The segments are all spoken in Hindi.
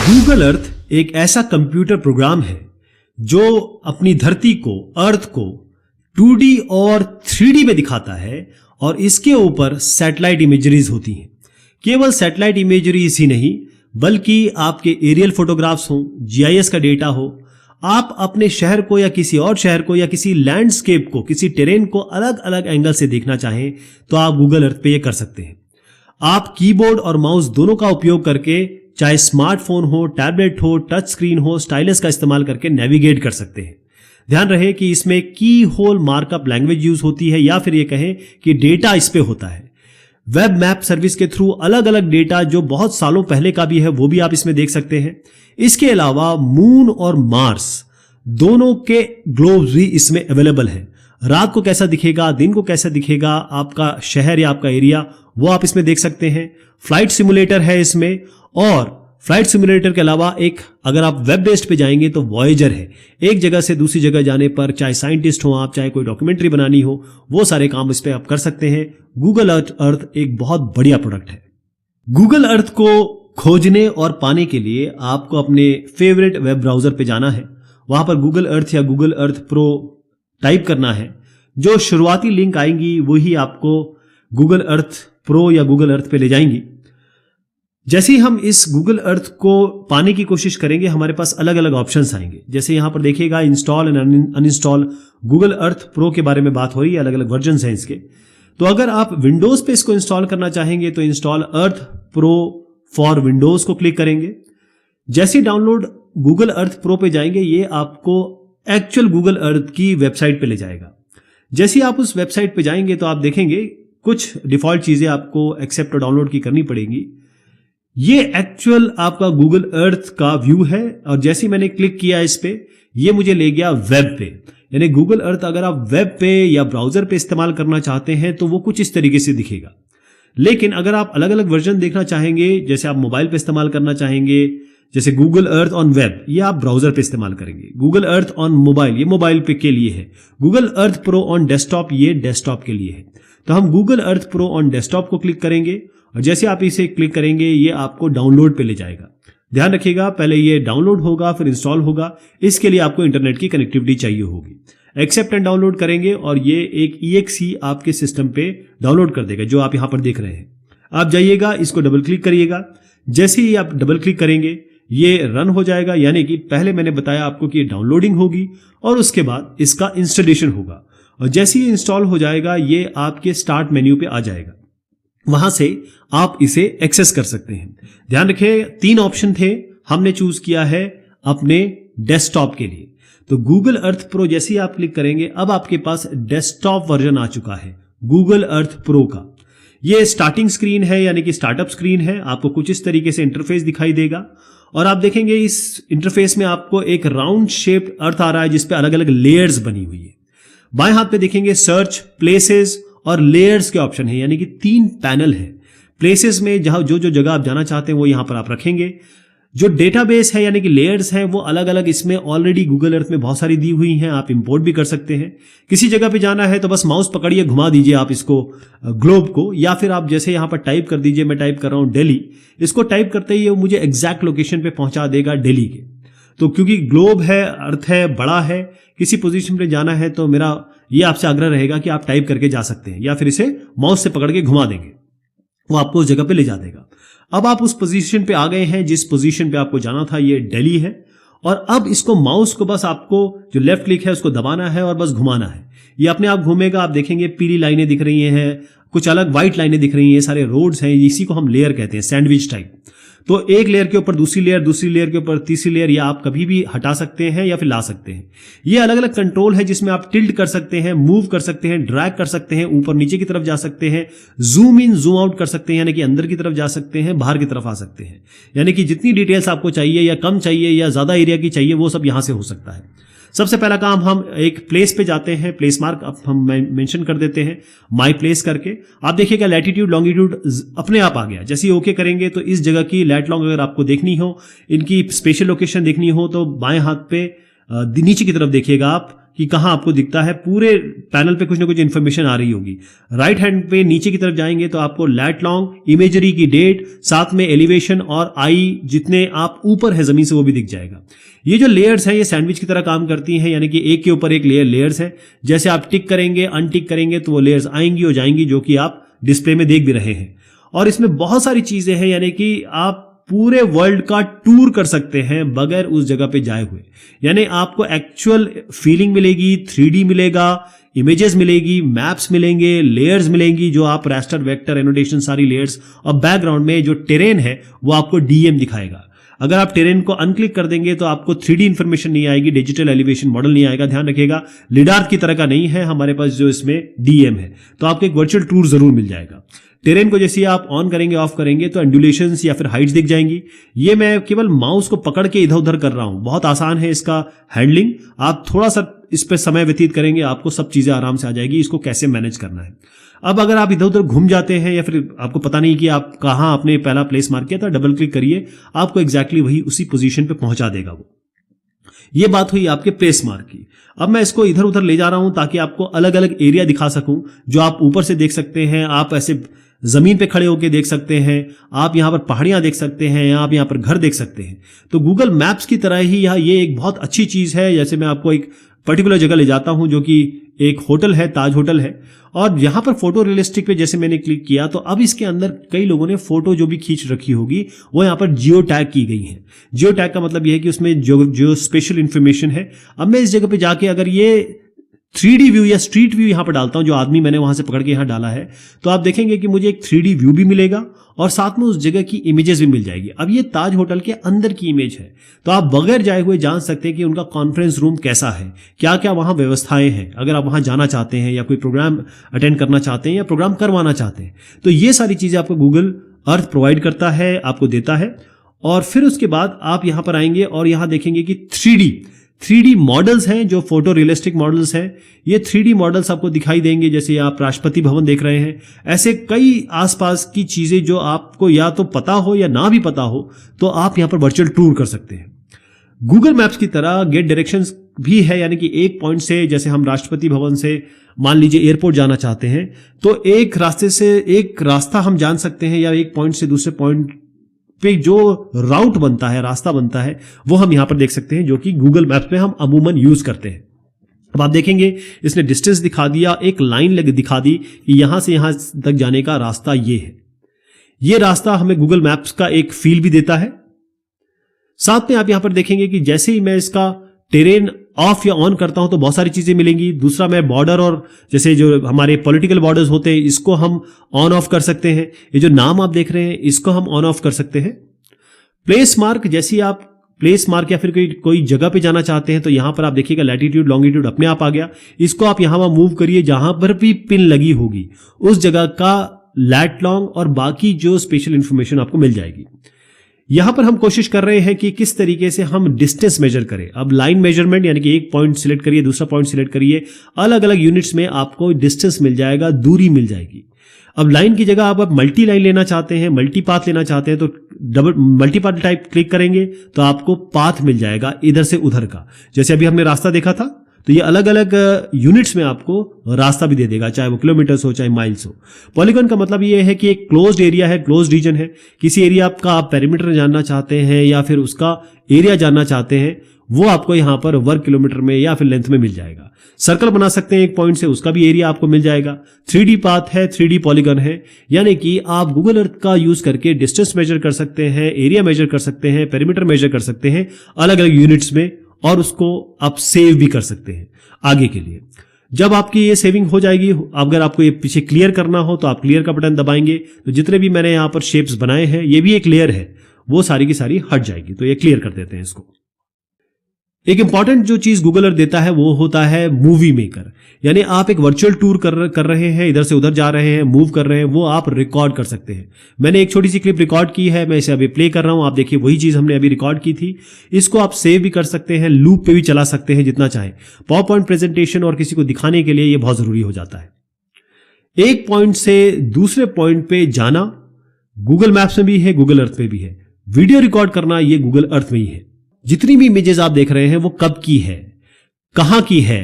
गूगल अर्थ एक ऐसा कंप्यूटर प्रोग्राम है जो अपनी धरती को, अर्थ को 2D और 3D में दिखाता है और इसके ऊपर सैटेलाइट इमेजरीज होती हैं। केवल सैटेलाइट इमेजरीज ही नहीं बल्कि आपके एरियल फोटोग्राफ्स हों, GIS का डेटा हो, आप अपने शहर को या किसी और शहर को या किसी लैंडस्केप को, किसी टेरेन को अलग अलग एंगल से देखना चाहें तो आप गूगल अर्थ पे ये कर सकते हैं। आप कीबोर्ड और माउस दोनों का उपयोग करके, चाहे स्मार्टफोन हो, टैबलेट हो, टच स्क्रीन हो, स्टाइलस का इस्तेमाल करके नेविगेट कर सकते हैं। ध्यान रहे कि इसमें की होल मार्कअप लैंग्वेज यूज होती है या फिर ये कहें कि डेटा इस पे होता है। वेब मैप सर्विस के थ्रू अलग अलग डेटा जो बहुत सालों पहले का भी है वो भी आप इसमें देख सकते हैं। इसके अलावा मून और मार्स दोनों के ग्लोब्स भी इसमें अवेलेबल हैं। रात को कैसा दिखेगा, दिन को कैसा दिखेगा आपका शहर या आपका एरिया, वो आप इसमें देख सकते हैं। फ्लाइट सिमुलेटर है इसमें, और फ्लाइट सिमुलेटर के अलावा एक, अगर आप वेब बेस्ड पे जाएंगे तो वॉयेजर है। एक जगह से दूसरी जगह जाने पर, चाहे साइंटिस्ट हो आप, चाहे कोई डॉक्यूमेंट्री बनानी हो, वो सारे काम इस पे आप कर सकते हैं। गूगल अर्थ एक बहुत बढ़िया प्रोडक्ट है। गूगल अर्थ को खोजने और पाने के लिए आपको अपने फेवरेट वेब ब्राउजर पे जाना है। वहां पर गूगल अर्थ या गूगल अर्थ प्रो टाइप करना है। जो शुरुआती लिंक आएंगी वही आपको गूगल अर्थ प्रो या गूगल अर्थ पे ले जाएंगी। जैसे ही हम इस गूगल अर्थ को पाने की कोशिश करेंगे हमारे पास अलग अलग ऑप्शंस आएंगे। जैसे यहां पर देखिएगा install and uninstall Google Earth pro के बारे में बात हो रही है, अलग अलग वर्जन्स हैं इसके। तो अगर आप विंडोज पे इसको इंस्टॉल करना चाहेंगे तो install earth pro for Windows को क्लिक करेंगे। जैसे डाउनलोड गूगल अर्थ प्रो पे जाएंगे ये आपको एक्चुअल गूगल अर्थ की वेबसाइट पे ले जाएगा। जैसे आप उस वेबसाइट पे जाएंगे तो आप देखेंगे कुछ डिफॉल्ट चीजें आपको एक्सेप्ट और डाउनलोड की करनी पड़ेगी। ये एक्चुअल आपका गूगल अर्थ का व्यू है और जैसे मैंने क्लिक किया इस पे, ये मुझे ले गया वेब पे। यानी गूगल अर्थ अगर आप वेब पे या ब्राउजर पे इस्तेमाल करना चाहते हैं तो वो कुछ इस तरीके से दिखेगा। लेकिन अगर आप अलग अलग वर्जन देखना चाहेंगे, जैसे आप मोबाइल पे इस्तेमाल करना चाहेंगे, जैसे गूगल अर्थ ऑन वेब, ये आप ब्राउजर पे इस्तेमाल करेंगे। गूगल अर्थ ऑन मोबाइल, ये मोबाइल पे के लिए है। Google Earth pro on desktop, ये डेस्कटॉप के लिए है। तो हम Google Earth pro on desktop को क्लिक करेंगे और जैसे आप इसे क्लिक करेंगे ये आपको डाउनलोड पे ले जाएगा। ध्यान रखिएगा पहले ये डाउनलोड होगा फिर इंस्टॉल होगा। इसके लिए आपको इंटरनेट की कनेक्टिविटी चाहिए होगी। एक्सेप्ट एंड डाउनलोड करेंगे और ये एक EXE आपके सिस्टम पे डाउनलोड कर देगा, जो आप यहां पर देख रहे हैं। आप जाइएगा, इसको डबल क्लिक करिएगा। जैसे ही आप डबल क्लिक करेंगे ये रन हो जाएगा, यानी कि पहले मैंने बताया आपको कि डाउनलोडिंग होगी और उसके बाद इसका इंस्टॉलेशन होगा। और जैसे ही इंस्टॉल हो जाएगा ये आपके स्टार्ट मेन्यू पे आ जाएगा। वहां से आप इसे एक्सेस कर सकते हैं। ध्यान रखें 3 ऑप्शन थे, हमने चूज किया है अपने डेस्कटॉप के लिए। तो गूगल अर्थ प्रो जैसे ही आप क्लिक करेंगे अब आपके पास डेस्कटॉप वर्जन आ चुका है गूगल अर्थ प्रो का। ये स्टार्टिंग स्क्रीन है, यानी कि स्टार्टअप स्क्रीन है। आपको कुछ इस तरीके से इंटरफेस दिखाई देगा और आप देखेंगे इस इंटरफेस में आपको एक राउंड शेप्ड अर्थ आ रहा है जिसपे अलग अलग लेयर्स बनी हुई है। बाएं हाथ पे देखेंगे सर्च, प्लेसेस और लेयर्स के ऑप्शन है, यानी कि 3 पैनल है। प्लेसेस में जहां जो जगह आप जाना चाहते हैं वो यहां पर आप रखेंगे। जो डेटाबेस है यानी कि लेयर्स हैं वो अलग अलग इसमें ऑलरेडी गूगल अर्थ में बहुत सारी दी हुई हैं, आप इंपोर्ट भी कर सकते हैं। किसी जगह पे जाना है तो बस माउस पकड़िए, घुमा दीजिए आप इसको ग्लोब को, या फिर आप जैसे यहां पर टाइप कर दीजिए, मैं टाइप कर रहा हूं दिल्ली। इसको टाइप करते ही वो मुझे एग्जैक्ट लोकेशन पे पहुंचा देगा दिल्ली के। तो क्योंकि ग्लोब है, अर्थ है, बड़ा है, किसी पोजीशन पे जाना है तो मेरा ये आपसे आग्रह रहेगा कि आप टाइप करके जा सकते हैं या फिर इसे माउस से पकड़ के घुमा देंगे, वो आपको उस जगह पे ले जा देगा। अब आप उस पोजीशन पे आ गए हैं जिस पोजीशन पे आपको जाना था, ये दिल्ली है। और अब इसको माउस को बस आपको जो लेफ्ट क्लिक है उसको दबाना है और बस घुमाना है। ये अपने आप घूमेगा। आप देखेंगे पीली लाइनें दिख रही हैं, कुछ अलग व्हाइट लाइनें दिख रही हैं, सारे रोड्स हैं। इसी को हम लेयर कहते हैं, सैंडविच टाइप। तो एक लेयर के ऊपर दूसरी लेयर, दूसरी लेयर के ऊपर तीसरी लेयर, या आप कभी भी हटा सकते हैं या फिर ला सकते हैं। ये अलग अलग कंट्रोल है जिसमें आप टिल्ट कर सकते हैं, मूव कर सकते हैं, ड्रैग कर सकते हैं, ऊपर नीचे की तरफ जा सकते हैं, जूम इन जूम आउट कर सकते हैं, यानी कि अंदर की तरफ जा सकते हैं, बाहर की तरफ आ सकते हैं। यानी कि जितनी डिटेल्स आपको चाहिए या कम चाहिए या ज्यादा एरिया की चाहिए वो सब यहां से हो सकता है। सबसे पहला काम, हम एक प्लेस पे जाते हैं, प्लेस मार्क अब हम मेंशन कर देते हैं माई प्लेस करके। आप देखिएगा लैटिट्यूड लॉन्गिट्यूड अपने आप आ गया। जैसे ही ओके करेंगे तो इस जगह की लैट लॉन्ग अगर आपको देखनी हो, इनकी स्पेशल लोकेशन देखनी हो तो बाएं हाथ पे नीचे की तरफ देखिएगा आप कि कहां आपको दिखता है, पूरे पैनल पे कुछ ना कुछ इंफॉर्मेशन आ रही होगी। राइट हैंड पे नीचे की तरफ जाएंगे तो आपको लैट लॉन्ग, इमेजरी की डेट, साथ में एलिवेशन और आई जितने आप ऊपर है जमीन से वो भी दिख जाएगा। ये जो लेयर्स हैं ये सैंडविच की तरह काम करती हैं, यानी कि एक के ऊपर एक लेयर्स है। जैसे आप टिक करेंगे अनटिक करेंगे तो वो लेयर्स आएंगी और जाएंगी, जो कि आप डिस्प्ले में देख भी रहे हैं। और इसमें बहुत सारी चीजें हैं, यानी कि आप पूरे वर्ल्ड का टूर कर सकते हैं बगैर उस जगह पे जाए हुए। यानी आपको एक्चुअल फीलिंग मिलेगी, 3D मिलेगा, इमेजेस मिलेगी, मैप्स मिलेंगे, लेयर्स मिलेंगी जो आप रास्टर, वेक्टर, एनोटेशन, सारी लेयर्स, और बैकग्राउंड में जो टेरेन है वो आपको डीएम दिखाएगा। अगर आप टेरेन को अनक्लिक कर देंगे तो आपको 3D इंफॉर्मेशन नहीं आएगी, डिजिटल एलिवेशन मॉडल नहीं आएगा। ध्यान रखिएगा लिडार की तरह का नहीं है हमारे पास जो इसमें डीएम है, तो आपको एक वर्चुअल टूर जरूर मिल जाएगा। टेरेन को जैसे आप ऑन करेंगे ऑफ करेंगे तो एंडुलेशंस या फिर हाइट्स दिख जाएंगी। ये मैं केवल माउस को पकड़ के इधर उधर कर रहा हूं, बहुत आसान है इसका हैंडलिंग। आप थोड़ा सा इस पर समय व्यतीत करेंगे आपको सब चीजें आराम से आ जाएगी, इसको कैसे मैनेज करना है। अब अगर आप इधर उधर घूम जाते हैं या फिर आपको पता नहीं कि आप कहां आपने पहला प्लेस मार्क किया था, डबल क्लिक करिए, आपको एग्जैक्टली वही उसी पोजीशन पे पहुंचा देगा वो। ये बात हुई आपके प्लेस मार्क की। अब मैं इसको इधर उधर ले जा रहा हूं ताकि आपको अलग अलग एरिया दिखा सकूं, जो आप ऊपर से देख सकते हैं, आप ऐसे जमीन पे खड़े होकर देख सकते हैं, आप यहां पर पहाड़ियां देख सकते हैं, आप यहां पर घर देख सकते हैं। तो गूगल मैप्स की तरह ही ये एक बहुत अच्छी चीज है। जैसे मैं आपको एक पर्टिकुलर जगह ले जाता हूं जो कि एक होटल है, ताज होटल है, और यहां पर फोटो रियलिस्टिक पे जैसे मैंने क्लिक किया तो अब इसके अंदर कई लोगों ने फोटो जो भी खींच रखी होगी वो यहां पर जियो टैग की गई है। जियो टैग का मतलब यह है कि उसमें जो स्पेशल इंफॉर्मेशन है। अब मैं इस जगह पे जाके अगर ये 3D व्यू या स्ट्रीट व्यू यहां पर डालता हूं, जो आदमी मैंने वहां से पकड़ के यहां डाला है, तो आप देखेंगे कि मुझे एक 3D व्यू भी मिलेगा और साथ में उस जगह की इमेजेस भी मिल जाएगी। अब ये ताज होटल के अंदर की इमेज है, तो आप बगैर जाए हुए जान सकते हैं कि उनका कॉन्फ्रेंस रूम कैसा है, क्या क्या वहां व्यवस्थाएं हैं। अगर आप वहां जाना चाहते हैं या कोई प्रोग्राम अटेंड करना चाहते हैं या प्रोग्राम करवाना चाहते हैं, तो ये सारी चीजें आपको गूगल अर्थ प्रोवाइड करता है, आपको देता है। और फिर उसके बाद आप यहां पर आएंगे और यहां देखेंगे कि 3D मॉडल्स हैं, जो फोटो रियलिस्टिक मॉडल्स हैं। ये 3D मॉडल्स आपको दिखाई देंगे, जैसे आप राष्ट्रपति भवन देख रहे हैं। ऐसे कई आसपास की चीजें जो आपको या तो पता हो या ना भी पता हो, तो आप यहां पर वर्चुअल टूर कर सकते हैं। गूगल मैप्स की तरह गेट डायरेक्शंस भी है, यानी कि एक पॉइंट से, जैसे हम राष्ट्रपति भवन से मान लीजिए एयरपोर्ट जाना चाहते हैं, तो एक रास्ते से एक रास्ता हम जान सकते हैं, या एक पॉइंट से दूसरे पॉइंट पे जो राउट बनता है, रास्ता बनता है, वो हम यहां पर देख सकते हैं, जो कि गूगल मैप्स में हम अमूमन यूज करते हैं। अब आप देखेंगे इसने डिस्टेंस दिखा दिया, एक लाइन दिखा दी कि यहां से यहां तक जाने का रास्ता ये है। ये रास्ता हमें गूगल मैप्स का एक फील भी देता है। साथ में आप यहां पर देखेंगे कि जैसे ही मैं इसका टेरेन ऑफ या ऑन करता हूं तो बहुत सारी चीजें मिलेंगी। दूसरा, मैं बॉर्डर और जैसे जो हमारे पॉलिटिकल बॉर्डर्स होते हैं इसको हम ऑन ऑफ कर सकते हैं। ये जो नाम आप देख रहे हैं इसको हम ऑन ऑफ कर सकते हैं। प्लेस मार्क, जैसे आप प्लेस मार्क या फिर कोई जगह पे जाना चाहते हैं तो यहां पर आप देखिएगा लैटिट्यूड लॉन्गिट्यूड अपने आप आ गया। इसको आप यहां वहां मूव करिए, जहां पर भी पिन लगी होगी उस जगह का लैट लॉन्ग और बाकी जो स्पेशल इंफॉर्मेशन आपको मिल जाएगी। यहां पर हम कोशिश कर रहे हैं कि किस तरीके से हम डिस्टेंस मेजर करें। अब लाइन मेजरमेंट, यानी कि एक पॉइंट सिलेक्ट करिए, दूसरा पॉइंट सिलेक्ट करिए, अलग अलग यूनिट्स में आपको डिस्टेंस मिल जाएगा, दूरी मिल जाएगी। अब लाइन की जगह आप मल्टी लाइन लेना चाहते हैं, मल्टी पाथ लेना चाहते हैं, तो double multi path type click करेंगे तो आपको पाथ मिल जाएगा इधर से उधर का। जैसे अभी हमने रास्ता देखा था, तो ये अलग अलग यूनिट्स में आपको रास्ता भी दे देगा, चाहे वो किलोमीटर्स हो चाहे माइल्स हो। पॉलीगन का मतलब ये है कि एक क्लोज्ड एरिया है, क्लोज्ड रीजन है। किसी एरिया का आप पेरीमीटर जानना चाहते हैं या फिर उसका एरिया जानना चाहते हैं, वो आपको यहां पर वर्ग किलोमीटर में या फिर लेंथ में मिल जाएगा। सर्कल बना सकते हैं एक पॉइंट से, उसका भी एरिया आपको मिल जाएगा। 3D पाथ है, 3D पॉलीगन है, यानी कि आप गूगल अर्थ का यूज करके डिस्टेंस मेजर कर सकते हैं, एरिया मेजर कर सकते हैं, पेरीमीटर मेजर कर सकते हैं अलग अलग यूनिट्स में, और उसको आप सेव भी कर सकते हैं आगे के लिए। जब आपकी ये सेविंग हो जाएगी, अगर आपको ये पीछे क्लियर करना हो तो आप क्लियर का बटन दबाएंगे, तो जितने भी मैंने यहां पर शेप्स बनाए हैं, ये भी एक लेयर है, वो सारी की सारी हट जाएगी। तो ये क्लियर कर देते हैं इसको। एक इंपॉर्टेंट जो चीज गूगल अर्थ देता है वो होता है मूवी मेकर, यानी आप एक वर्चुअल टूर कर रहे हैं, इधर से उधर जा रहे हैं, मूव कर रहे हैं, वो आप रिकॉर्ड कर सकते हैं। मैंने एक छोटी सी क्लिप रिकॉर्ड की है, मैं इसे अभी प्ले कर रहा हूं, आप देखिए वही चीज हमने अभी रिकॉर्ड की थी। इसको आप सेव भी कर सकते हैं, लूप पे भी चला सकते हैं जितना चाहे। पावर पॉइंट प्रेजेंटेशन और किसी को दिखाने के लिए ये बहुत जरूरी हो जाता है। एक पॉइंट से दूसरे पॉइंट पे जाना गूगल मैप्स में भी है, गूगल अर्थ में भी है। वीडियो रिकॉर्ड करना ये गूगल अर्थ में ही है। जितनी भी इमेजेस आप देख रहे हैं वो कब की है, कहां की है,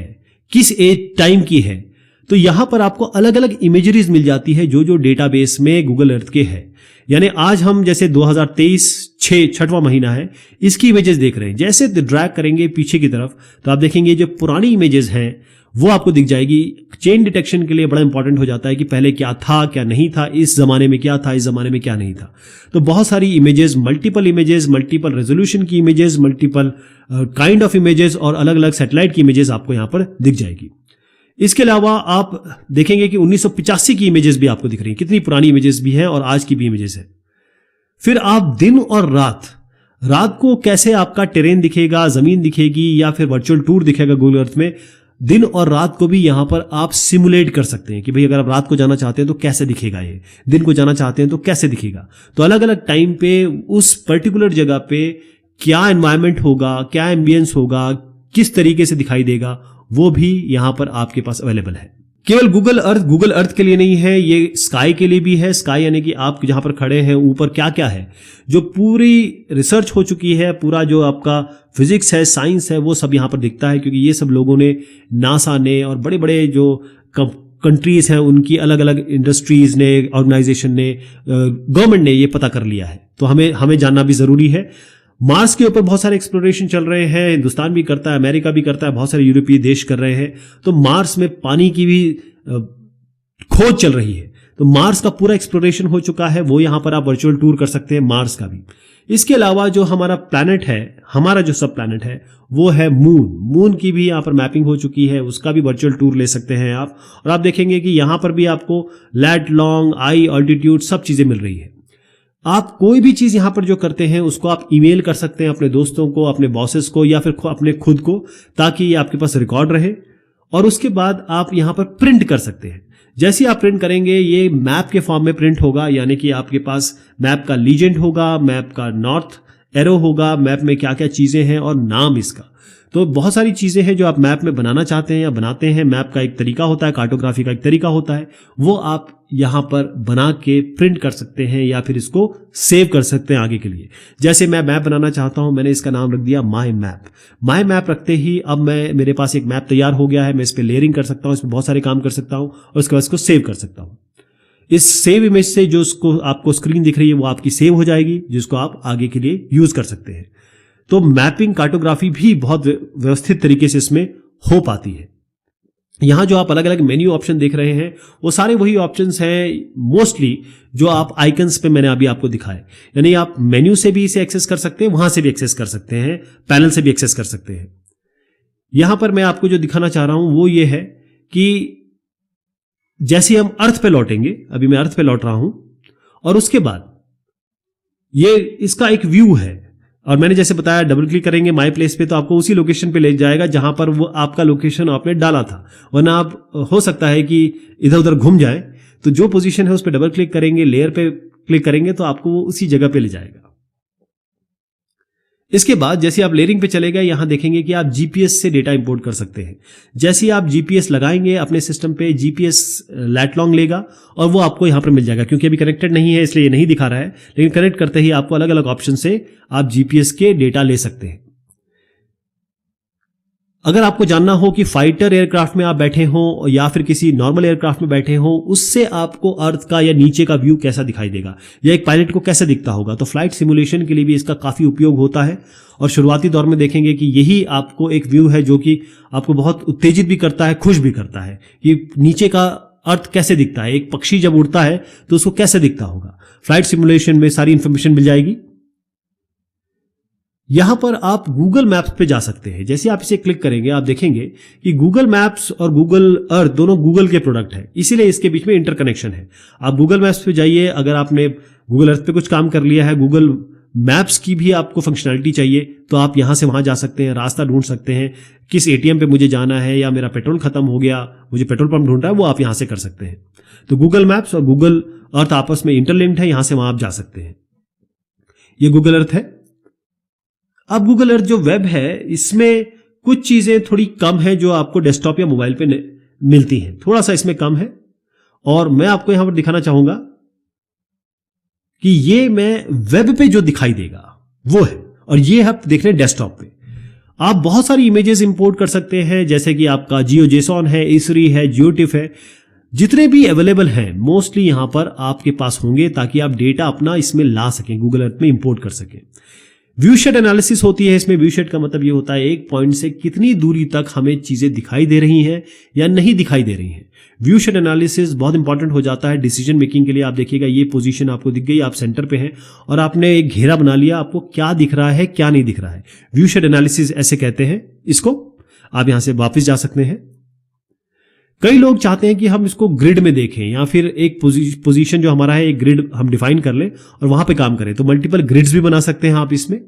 किस एज टाइम की है, तो यहां पर आपको अलग अलग इमेजरीज मिल जाती है जो जो डेटाबेस में गूगल अर्थ के है। यानी आज हम जैसे 2023 छठवां महीना है, इसकी इमेजेस देख रहे हैं। जैसे ड्रैग करेंगे पीछे की तरफ तो आप देखेंगे जो पुरानी इमेजेस हैं वो आपको दिख जाएगी। चेन डिटेक्शन के लिए बड़ा इंपॉर्टेंट हो जाता है कि पहले क्या था क्या नहीं था, इस जमाने में क्या था, इस जमाने में क्या नहीं था। तो बहुत सारी इमेजेस, मल्टीपल रेजोल्यूशन की images, multiple kind of images और अलग अलग सैटेलाइट की इमेजेस आपको यहां पर दिख जाएगी। इसके अलावा आप देखेंगे कि 1985 की इमेजेस भी आपको दिख रही हैं, कितनी पुरानी इमेजेस भी हैं और आज की भी इमेजेस है। फिर आप दिन और रात को कैसे आपका टेरेन दिखेगा, जमीन दिखेगी या फिर वर्चुअल टूर दिखेगा गूगल अर्थ में, दिन और रात को भी यहां पर आप सिमुलेट कर सकते हैं कि भाई अगर आप रात को जाना चाहते हैं तो कैसे दिखेगा, ये दिन को जाना चाहते हैं तो कैसे दिखेगा। तो अलग अलग टाइम पे उस पर्टिकुलर जगह पे क्या एनवायरमेंट होगा, क्या एम्बियंस होगा, किस तरीके से दिखाई देगा, वो भी यहां पर आपके पास अवेलेबल है। केवल गूगल अर्थ के लिए नहीं है, ये स्काई के लिए भी है। स्काई यानी कि आप जहां पर खड़े हैं ऊपर क्या क्या है, जो पूरी रिसर्च हो चुकी है, पूरा जो आपका फिजिक्स है, साइंस है, वो सब यहां पर दिखता है। क्योंकि ये सब लोगों ने, नासा ने और बड़े बड़े जो कंट्रीज हैं उनकी अलग अलग इंडस्ट्रीज ने, ऑर्गेनाइजेशन ने, गवर्नमेंट ने ये पता कर लिया है। तो हमें जानना भी जरूरी है। मार्स के ऊपर बहुत सारे एक्सप्लोरेशन चल रहे हैं, हिंदुस्तान भी करता है, अमेरिका भी करता है, बहुत सारे यूरोपीय देश कर रहे हैं। तो मार्स में पानी की भी खोज चल रही है। तो मार्स का पूरा एक्सप्लोरेशन हो चुका है, वो यहां पर आप वर्चुअल टूर कर सकते हैं मार्स का भी। इसके अलावा जो हमारा प्लैनेट है, हमारा जो सब प्लैनेट है वो है मून की भी यहां पर मैपिंग हो चुकी है, उसका भी वर्चुअल टूर ले सकते हैं आप। और आप देखेंगे कि यहां पर भी आपको लैट, लॉन्ग, आई, ऑल्टीट्यूड सब चीजें मिल रही है। आप कोई भी चीज यहां पर जो करते हैं उसको आप ईमेल कर सकते हैं अपने दोस्तों को, अपने बॉसेस को या फिर अपने खुद को, ताकि ये आपके पास रिकॉर्ड रहे। और उसके बाद आप यहां पर प्रिंट कर सकते हैं। जैसे ही आप प्रिंट करेंगे ये मैप के फॉर्म में प्रिंट होगा, यानी कि आपके पास मैप का लीजेंड होगा, मैप का नॉर्थ एरो होगा, मैप में क्या क्या चीजें हैं और नाम इसका। तो बहुत सारी चीजें हैं जो आप मैप में बनाना चाहते हैं या बनाते हैं। मैप का एक तरीका होता है, कार्टोग्राफी का एक तरीका होता है, वो आप यहां पर बना के प्रिंट कर सकते हैं या फिर इसको सेव कर सकते हैं आगे के लिए। जैसे मैं मैप बनाना चाहता हूं, मैंने इसका नाम रख दिया माई मैप रखते ही अब मेरे पास एक मैप तैयार हो गया है। मैं इस पर लेयरिंग कर सकता हूं, इस पर बहुत सारे काम कर सकता हूं और उसके बाद इसको सेव कर सकता हूं। इस सेव इमेज से जो उसको आपको स्क्रीन दिख रही है वो आपकी सेव हो जाएगी, जिसको आप आगे के लिए यूज कर सकते हैं। तो मैपिंग, कार्टोग्राफी भी बहुत व्यवस्थित तरीके से इसमें हो पाती है। यहां जो आप अलग अलग मेन्यू ऑप्शन देख रहे हैं वो सारे वही ऑप्शंस हैं मोस्टली जो आप आइकन्स पे मैंने अभी आपको दिखाए। यानी आप मेन्यू से भी इसे एक्सेस कर सकते हैं, वहां से भी एक्सेस कर सकते हैं, पैनल से भी एक्सेस कर सकते हैं। यहां पर मैं आपको जो दिखाना चाह रहा हूं वो ये है कि जैसे हम अर्थ पे लौटेंगे, अभी मैं अर्थ पे लौट रहा हूं, और उसके बाद ये इसका एक व्यू है। और मैंने जैसे बताया डबल क्लिक करेंगे माई प्लेस पे तो आपको उसी लोकेशन पे ले जाएगा जहां पर वो आपका लोकेशन आपने डाला था। वरना आप हो सकता है कि इधर उधर घूम जाए, तो जो पोजीशन है उस पर डबल क्लिक करेंगे, लेयर पे क्लिक करेंगे तो आपको वो उसी जगह पे ले जाएगा। इसके बाद जैसे आप लेयरिंग पे चले गए, यहां देखेंगे कि आप जीपीएस से डेटा इंपोर्ट कर सकते हैं। जैसे ही आप जीपीएस लगाएंगे अपने सिस्टम पे, जीपीएस लैट लॉन्ग लेगा और वो आपको यहां पर मिल जाएगा। क्योंकि अभी कनेक्टेड नहीं है इसलिए ये नहीं दिखा रहा है, लेकिन कनेक्ट करते ही आपको अलग अलग ऑप्शन से आप जीपीएस के डेटा ले सकते हैं। अगर आपको जानना हो कि फाइटर एयरक्राफ्ट में आप बैठे हो या फिर किसी नॉर्मल एयरक्राफ्ट में बैठे हो, उससे आपको अर्थ का या नीचे का व्यू कैसा दिखाई देगा या एक पायलट को कैसे दिखता होगा, तो फ्लाइट सिमुलेशन के लिए भी इसका काफी उपयोग होता है। और शुरुआती दौर में देखेंगे कि यही आपको एक व्यू है जो कि आपको बहुत उत्तेजित भी करता है, खुश भी करता है कि नीचे का अर्थ कैसे दिखता है, एक पक्षी जब उड़ता है तो उसको कैसे दिखता होगा। फ्लाइट सिमुलेशन में सारी इंफॉर्मेशन मिल जाएगी। यहां पर आप गूगल मैप्स पे जा सकते हैं। जैसे आप इसे क्लिक करेंगे आप देखेंगे कि गूगल मैप्स और गूगल अर्थ दोनों गूगल के प्रोडक्ट है, इसीलिए इसके बीच में इंटरकनेक्शन है। आप गूगल मैप्स पे जाइए, अगर आपने गूगल अर्थ पे कुछ काम कर लिया है, गूगल मैप्स की भी आपको फंक्शनैलिटी चाहिए तो आप यहां से वहां जा सकते हैं, रास्ता ढूंढ सकते हैं, किस एटीएम पे मुझे जाना है या मेरा पेट्रोल खत्म हो गया, मुझे पेट्रोल पंप ढूंढना है, वो आप यहां से कर सकते हैं। तो गूगल मैप्स और गूगल अर्थ आपस में इंटरलिंक्ड है, यहां से वहां आप जा सकते हैं। ये गूगल अर्थ है। अब गूगल अर्थ जो वेब है इसमें कुछ चीजें थोड़ी कम है जो आपको डेस्कटॉप या मोबाइल पे मिलती हैं, थोड़ा सा इसमें कम है। और मैं आपको यहां पर दिखाना चाहूंगा कि ये मैं वेब पे जो दिखाई देगा वो है, और ये आप देख रहे हैं डेस्कटॉप पे। आप बहुत सारी इमेजेस इंपोर्ट कर सकते हैं, जैसे कि आपका GeoJSON है, इसरी है, GeoTIFF है, जितने भी अवेलेबल हैं मोस्टली यहां पर आपके पास होंगे, ताकि आप डेटा अपना इसमें ला सकें, गूगल अर्थ में इंपोर्ट कर सकें। व्यूशेड एनालिसिस होती है इसमें। व्यूशेड का मतलब ये होता है एक पॉइंट से कितनी दूरी तक हमें चीजें दिखाई दे रही हैं या नहीं दिखाई दे रही हैं। व्यूशेड एनालिसिस बहुत इंपॉर्टेंट हो जाता है डिसीजन मेकिंग के लिए। आप देखिएगा ये पोजीशन आपको दिख गई, आप सेंटर पे हैं और आपने एक घेरा बना लिया, आपको क्या दिख रहा है क्या नहीं दिख रहा है। व्यूशेड एनालिसिस ऐसे कहते हैं इसको। आप यहां से वापस जा सकते हैं। कई लोग चाहते हैं कि हम इसको ग्रिड में देखें, या फिर एक पोजीशन जो हमारा है एक ग्रिड हम डिफाइन कर लें और वहां पे काम करें, तो मल्टीपल ग्रिड्स भी बना सकते हैं आप इसमें।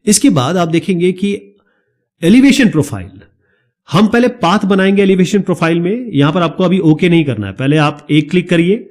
इसके बाद आप देखेंगे कि एलिवेशन प्रोफाइल, हम पहले पाथ बनाएंगे एलिवेशन प्रोफाइल में। यहां पर आपको अभी ओके नहीं करना है, पहले आप एक क्लिक करिए,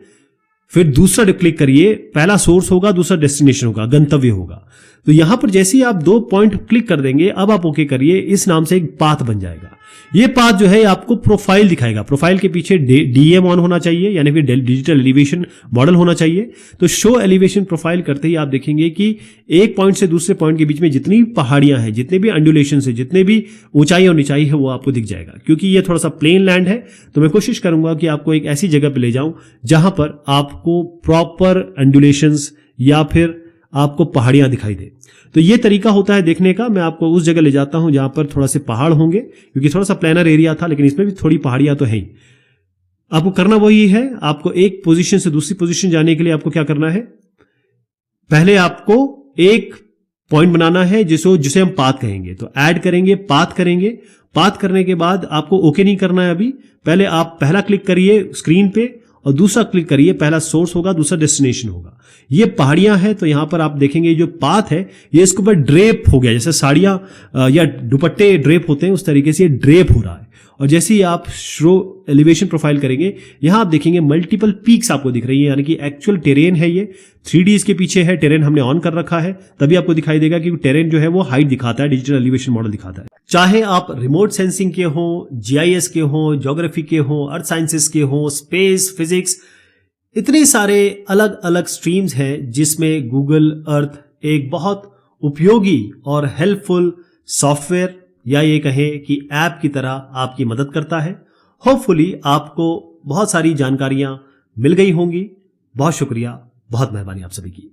फिर दूसरा क्लिक करिए। पहला सोर्स होगा, दूसरा डेस्टिनेशन होगा, गंतव्य होगा। तो यहां पर जैसे ही आप 2 पॉइंट क्लिक कर देंगे, अब आप ओके करिए, इस नाम से एक पाथ बन जाएगा। ये पाथ जो है आपको प्रोफाइल दिखाएगा। प्रोफाइल के पीछे डीएम ऑन होना चाहिए, यानी कि डिजिटल एलिवेशन मॉडल होना चाहिए। तो शो एलिवेशन प्रोफाइल करते ही आप देखेंगे कि एक पॉइंट से दूसरे पॉइंट के बीच में जितनी पहाड़ियां हैं, जितने भी अंडुलेशन है, जितने भी ऊंचाई और निचाई है, वो आपको दिख जाएगा। क्योंकि ये थोड़ा सा प्लेन लैंड है, तो मैं कोशिश करूंगा कि आपको एक ऐसी जगह पर ले जाऊं जहां पर आपको प्रॉपर अंडुलेशंस या फिर आपको पहाड़ियां दिखाई दे। तो ये तरीका होता है देखने का। मैं आपको उस जगह ले जाता हूं जहां पर थोड़ा से पहाड़ होंगे, क्योंकि थोड़ा सा प्लेनर एरिया था, लेकिन इसमें भी थोड़ी पहाड़ियां तो है ही। आपको करना वही है, आपको एक पोजीशन से दूसरी पोजीशन जाने के लिए आपको क्या करना है, पहले आपको एक पॉइंट बनाना है जिसे हम पाथ कहेंगे। तो ऐड करेंगे, पाथ करेंगे। पाथ करने के बाद आपको ओके नहीं करना है अभी, पहले आप पहला क्लिक करिए स्क्रीन पे और दूसरा क्लिक करिए। पहला सोर्स होगा, दूसरा डेस्टिनेशन होगा। ये पहाड़ियां हैं, तो यहां पर आप देखेंगे जो पाथ है ये इसके ऊपर ड्रेप हो गया, जैसे साड़ियां या दुपट्टे ड्रेप होते हैं उस तरीके से ये ड्रेप हो रहा है। और जैसे ही आप शो एलिवेशन प्रोफाइल करेंगे, यहां आप देखेंगे मल्टीपल पीक्स आपको दिख रही है, यानी कि एक्चुअल टेरेन है। ये 3D इसके पीछे है, टेरेन हमने ऑन कर रखा है, तभी आपको दिखाई देगा कि टेरेन जो है वो हाइट दिखाता है, डिजिटल एलिवेशन मॉडल दिखाता है। चाहे आप रिमोट सेंसिंग के हो, GIS के हो, ज्योग्राफी के हो, अर्थ साइंसेस के हो, स्पेस, फिजिक्स, इतने सारे अलग अलग स्ट्रीम्स हैं जिसमें गूगल अर्थ एक बहुत उपयोगी और हेल्पफुल सॉफ्टवेयर या ये कहें कि ऐप की तरह आपकी मदद करता है। होपफुली आपको बहुत सारी जानकारियां मिल गई होंगी। बहुत शुक्रिया, बहुत मेहरबानी आप सभी की।